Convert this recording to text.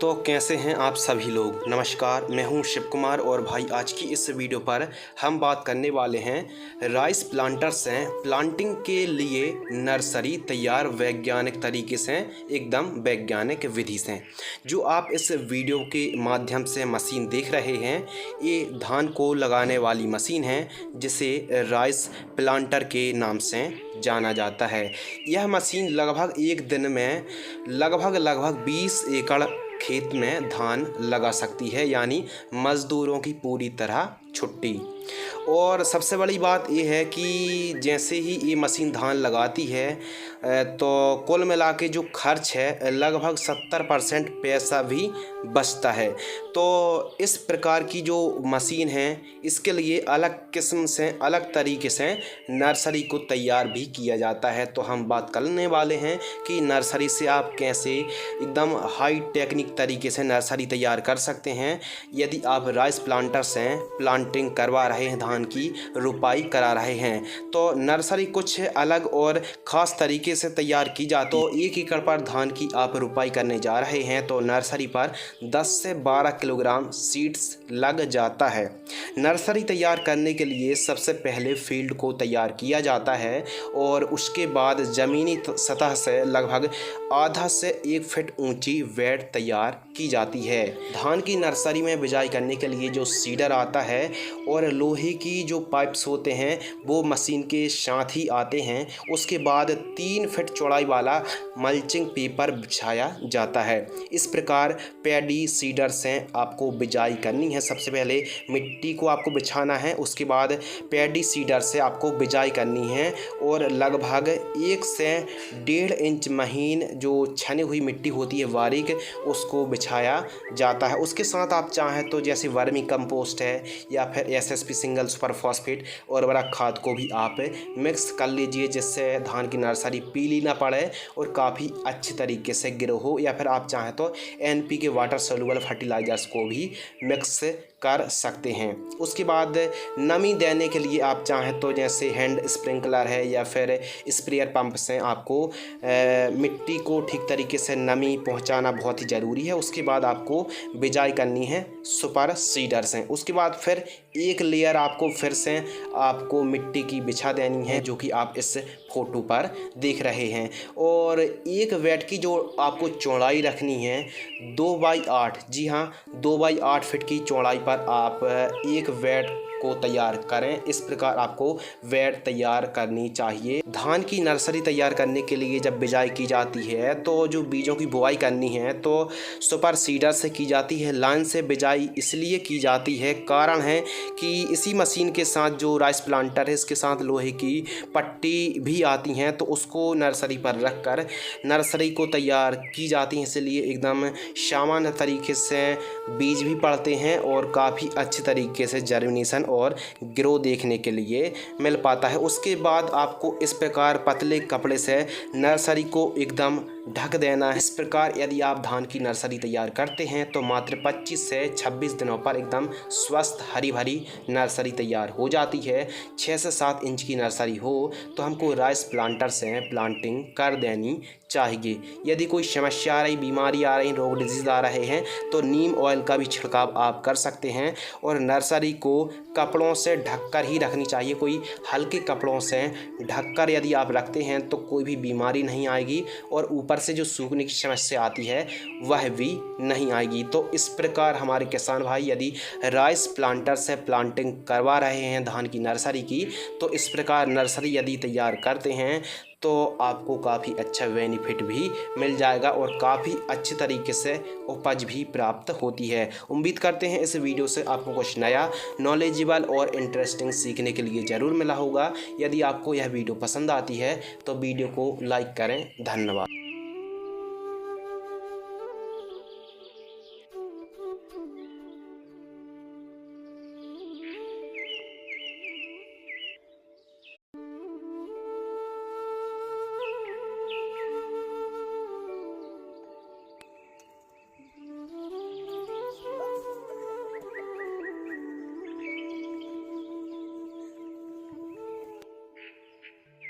तो कैसे हैं आप सभी लोग। नमस्कार, मैं हूं शिव कुमार और भाई आज की इस वीडियो पर हम बात करने वाले हैं राइस प्लांटर्स हैं प्लांटिंग के लिए नर्सरी तैयार वैज्ञानिक तरीके से, एकदम वैज्ञानिक विधि से। जो आप इस वीडियो के माध्यम से मशीन देख रहे हैं, ये धान को लगाने वाली मशीन है जिसे राइस प्लांटर के नाम से जाना जाता है। यह मशीन लगभग एक दिन में लगभग 20 एकड़ खेत में धान लगा सकती है, यानी मज़दूरों की पूरी तरह छुट्टी। और सबसे बड़ी बात यह है कि जैसे ही ये मशीन धान लगाती है तो कुल मिला के जो खर्च है लगभग 70% पैसा भी बचता है। तो इस प्रकार की जो मशीन है इसके लिए अलग किस्म से, अलग तरीके से नर्सरी को तैयार भी किया जाता है। तो हम बात करने वाले हैं कि नर्सरी से आप कैसे एकदम हाई टेक्निक तरीके से नर्सरी तैयार कर सकते हैं। यदि आप राइस प्लांटर से प्लांटिंग करवा रहे हैं, धान की रुपाई करा रहे हैं, तो नर्सरी कुछ अलग और ख़ास तरीके से तैयार की जाती है। तो 1 एकड़ पर धान की आप रुपाई करने जा रहे हैं तो नर्सरी पर 10 से 12 किलोग्राम सीड्स लग जाता है। नर्सरी तैयार करने के लिए सबसे पहले फील्ड को तैयार किया जाता है और उसके बाद ज़मीनी सतह से लगभग आधा से 1 फीट ऊंची बेड तैयार की जाती है। धान की नर्सरी में बिजाई करने के लिए जो सीडर आता है और लोहे की जो पाइप्स होते हैं वो मशीन के साथ ही आते हैं। उसके बाद 3 फीट चौड़ाई वाला मल्चिंग पेपर बिछाया जाता है। इस प्रकार पैडी सीडर से आपको बिजाई करनी है। सबसे पहले मिट्टी को आपको बिछाना है, उसके बाद पैडी सीडर से आपको बिजाई करनी है और लगभग 1 से 1.5 इंच महीन जो छनी हुई मिट्टी होती है बारीक, उसको बिछाया जाता है। उसके साथ आप चाहें तो जैसे वर्मी कंपोस्ट है या फिर एसएसपी सिंगल सुपर फॉस्फेट और उर्वरक खाद को भी आप मिक्स कर लीजिए, जिससे धान की नर्सरी पीली ना पड़े और काफ़ी अच्छी तरीके से ग्रो हो। या फिर आप चाहें तो एनपीके वाटर सोल्यूबल फर्टिलाइजर्स को भी मिक्स कर सकते हैं। उसके बाद नमी देने के लिए आप चाहें तो जैसे हैंड स्प्रिंकलर है या फिर स्प्रेयर पंप से आपको मिट्टी को ठीक तरीके से नमी पहुंचाना बहुत ही ज़रूरी है। उसके बाद आपको बिजाई करनी है सुपर सीडर से। उसके बाद फिर एक लेयर आपको फिर से आपको मिट्टी की बिछा देनी है, जो कि आप इस फोटो पर देख रहे हैं। और एक वेट की जो आपको चौड़ाई रखनी है 2x8, जी हाँ 2x8 फीट की चौड़ाई पर आप एक वेट को तैयार करें। इस प्रकार आपको वेट तैयार करनी चाहिए। धान की नर्सरी तैयार करने के लिए जब बिजाई की जाती है तो जो बीजों की बुआई करनी है तो सुपर सीडर से की जाती है। लाइन से बिजाई इसलिए की जाती है, कारण है कि इसी मशीन के साथ जो राइस प्लांटर है इसके साथ लोहे की पट्टी भी आती हैं, तो उसको नर्सरी पर रख कर नर्सरी को तैयार की जाती है। इसलिए एकदम सामान्य तरीके से बीज भी पड़ते हैं और काफ़ी अच्छे तरीके से जर्मिनेशन और ग्रो देखने के लिए मिल पाता है। उसके बाद आपको इस प्रकार पतले कपड़े से नर्सरी को एकदम ढक देना है। इस प्रकार यदि आप धान की नर्सरी तैयार करते हैं तो मात्र 25 से 26 दिनों पर एकदम स्वस्थ हरी भरी नर्सरी तैयार हो जाती है। 6 से 7 इंच की नर्सरी हो तो हमको राइस प्लांटर से प्लांटिंग कर देनी चाहिए। यदि कोई समस्या आ रही, बीमारी आ रही, रोग डिजीज़ आ रहे हैं तो नीम ऑयल का भी छिड़काव आप कर सकते हैं। और नर्सरी को कपड़ों से ढककर ही रखनी चाहिए। कोई हल्के कपड़ों से ढककर यदि आप रखते हैं तो कोई भी बीमारी नहीं आएगी और ऊपर से जो सूखने की समस्या आती है वह भी नहीं आएगी। तो इस प्रकार हमारे किसान भाई यदि राइस प्लांटर से प्लांटिंग करवा रहे हैं धान की नर्सरी की, तो इस प्रकार नर्सरी यदि तैयार करते हैं तो आपको काफ़ी अच्छा बेनिफिट भी मिल जाएगा और काफ़ी अच्छे तरीके से उपज भी प्राप्त होती है। उम्मीद करते हैं इस वीडियो से आपको कुछ नया, नॉलेजेबल और इंटरेस्टिंग सीखने के लिए ज़रूर मिला होगा। यदि आपको यह वीडियो पसंद आती है तो वीडियो को लाइक करें। धन्यवाद।